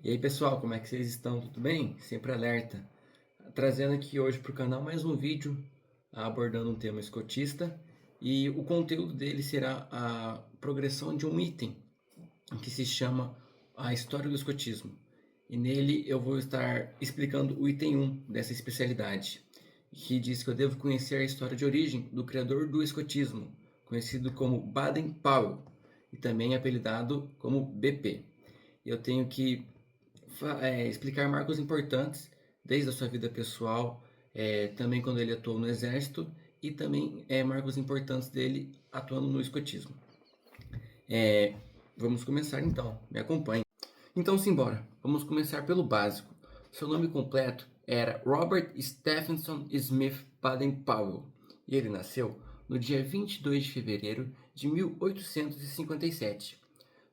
E aí pessoal, como é que vocês estão? Tudo bem? Sempre alerta. Trazendo aqui hoje para o canal mais um vídeo abordando um tema escotista e o conteúdo dele será a progressão de um item que se chama a história do escotismo. E nele eu vou estar explicando o item 1 dessa especialidade, que diz que eu devo conhecer a história de origem do criador do escotismo, conhecido como Baden-Powell e também apelidado como BP. Eu tenho que explicar marcos importantes desde a sua vida pessoal, também quando ele atuou no exército e também marcos importantes dele atuando no escotismo. Vamos começar então, me acompanhe. Então simbora, vamos começar pelo básico. Seu nome completo era Robert Stephenson Smith Baden-Powell e ele nasceu no dia 22 de fevereiro de 1857.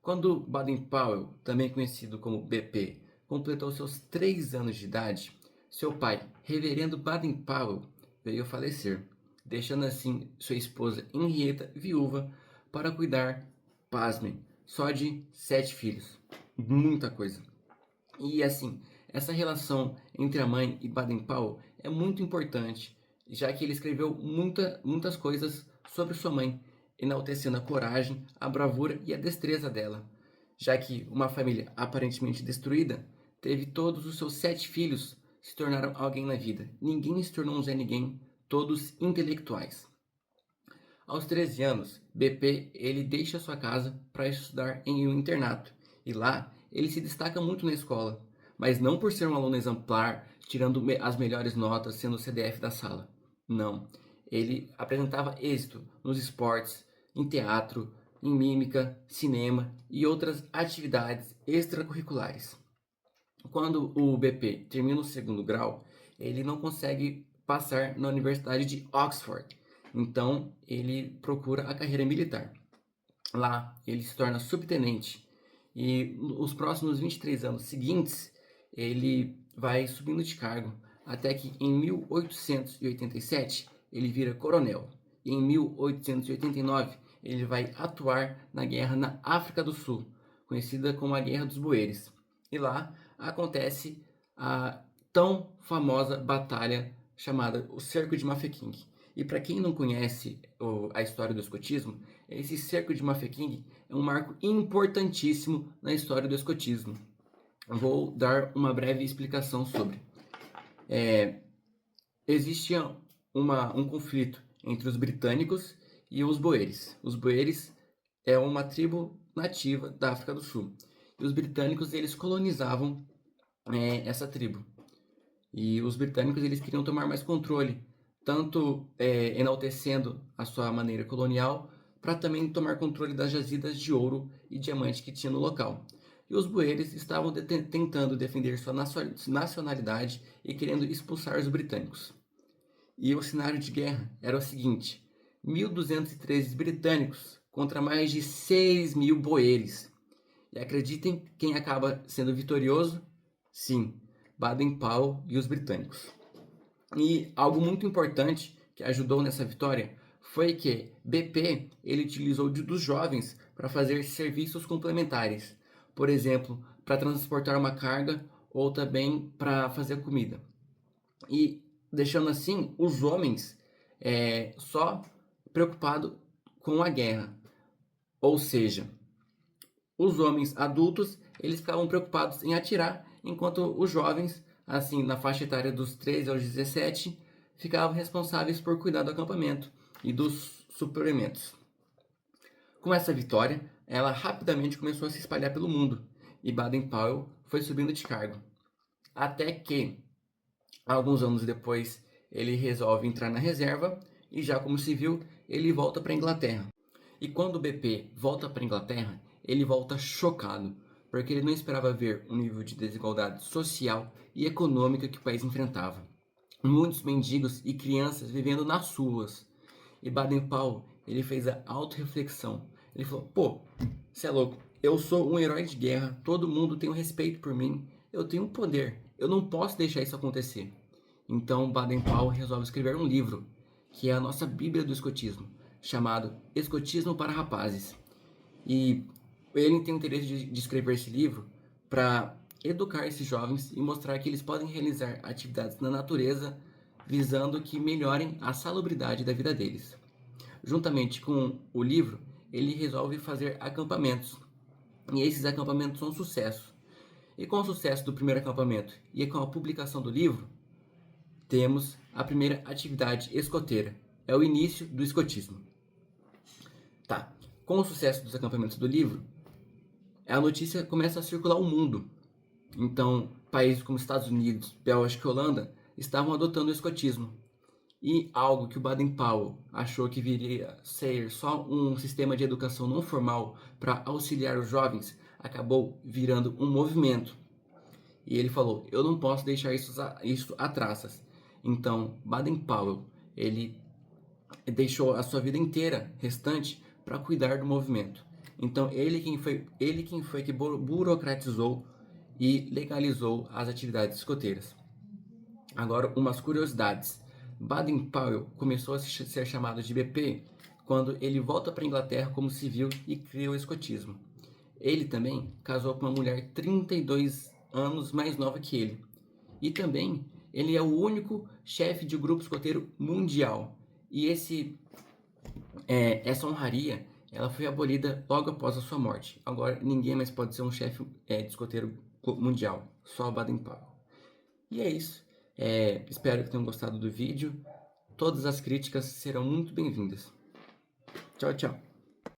Quando Baden-Powell, também conhecido como BP, completou seus 3 anos de idade, seu pai, Reverendo Baden-Powell, veio a falecer, deixando assim sua esposa Henrietta viúva para cuidar, pasmem, só de 7 filhos. Muita coisa. E assim, essa relação entre a mãe e Baden-Powell é muito importante, já que ele escreveu muitas coisas sobre sua mãe, enaltecendo a coragem, a bravura e a destreza dela, já que uma família aparentemente destruída teve todos os seus 7 filhos se tornaram alguém na vida. Ninguém se tornou um Zé Ninguém, todos intelectuais. Aos 13 anos, BP ele deixa sua casa para estudar em um internato e lá ele se destaca muito na escola, mas não por ser um aluno exemplar, tirando as melhores notas, sendo o CDF da sala. Não, ele apresentava êxito nos esportes, em teatro, em mímica, cinema e outras atividades extracurriculares. Quando o BP termina o segundo grau, ele não consegue passar na Universidade de Oxford. Então, ele procura a carreira militar. Lá, ele se torna subtenente e os próximos 23 anos seguintes, ele vai subindo de cargo até que em 1887 ele vira coronel. E em 1889 ele vai atuar na guerra na África do Sul, conhecida como a Guerra dos Boeres. E lá acontece a tão famosa batalha chamada o Cerco de Mafeking. E para quem não conhece a história do escotismo, esse cerco de Mafeking é um marco importantíssimo na história do escotismo. Vou dar uma breve explicação sobre. Existia um conflito entre os britânicos e os boeres. Os boeres é uma tribo nativa da África do Sul. E os britânicos eles colonizavam essa tribo. E os britânicos eles queriam tomar mais controle, tanto enaltecendo a sua maneira colonial, para também tomar controle das jazidas de ouro e diamante que tinha no local. E os boeres estavam tentando defender sua nacionalidade e querendo expulsar os britânicos. E o cenário de guerra era o seguinte: 1.213 britânicos contra mais de 6.000 boeres. E acreditem quem acaba sendo vitorioso? Sim, Baden-Powell e os britânicos. E algo muito importante que ajudou nessa vitória foi que BP ele utilizou dos jovens para fazer serviços complementares, por exemplo, para transportar uma carga ou também para fazer comida. E deixando assim os homens só preocupados com a guerra, ou seja, os homens adultos eles ficavam preocupados em atirar, enquanto os jovens, assim na faixa etária dos 13 aos 17, ficavam responsáveis por cuidar do acampamento e dos suplementos. Com essa vitória, ela rapidamente começou a se espalhar pelo mundo e Baden-Powell foi subindo de cargo, até que alguns anos depois ele resolve entrar na reserva e já como civil ele volta para a Inglaterra. E quando o BP volta para a Inglaterra, ele volta chocado, porque ele não esperava ver o nível de desigualdade social e econômica que o país enfrentava. Muitos mendigos e crianças vivendo nas ruas. E Baden-Powell, ele fez a autorreflexão. Ele falou, pô, você é louco, eu sou um herói de guerra, todo mundo tem um respeito por mim, eu tenho um poder, eu não posso deixar isso acontecer. Então Baden-Powell resolve escrever um livro, que é a nossa Bíblia do Escotismo, chamado Escotismo para Rapazes. E ele tem o interesse de escrever esse livro para educar esses jovens e mostrar que eles podem realizar atividades na natureza, visando que melhorem a salubridade da vida deles. Juntamente com o livro, ele resolve fazer acampamentos. E esses acampamentos são um sucesso. E com o sucesso do primeiro acampamento e com a publicação do livro, temos a primeira atividade escoteira. É o início do escotismo. Tá. Com o sucesso dos acampamentos do livro, a notícia começa a circular o mundo. Então, países como Estados Unidos, Bélgica e Holanda estavam adotando o escotismo. E algo que o Baden-Powell achou que viria a ser só um sistema de educação não formal para auxiliar os jovens, acabou virando um movimento. E ele falou: eu não posso deixar isso a traças. Então, Baden-Powell, ele deixou a sua vida inteira restante para cuidar do movimento. Então, ele quem foi que burocratizou e legalizou as atividades escoteiras. Agora, umas curiosidades. Baden-Powell começou a ser chamado de BP quando ele volta para a Inglaterra como civil e cria o escotismo. Ele também casou com uma mulher 32 anos mais nova que ele. E também ele é o único chefe de grupo escoteiro mundial. E essa honraria ela foi abolida logo após a sua morte. Agora ninguém mais pode ser um chefe de escoteiro mundial, só Baden-Powell. E é isso. Espero que tenham gostado do vídeo. Todas as críticas serão muito bem-vindas. Tchau, tchau.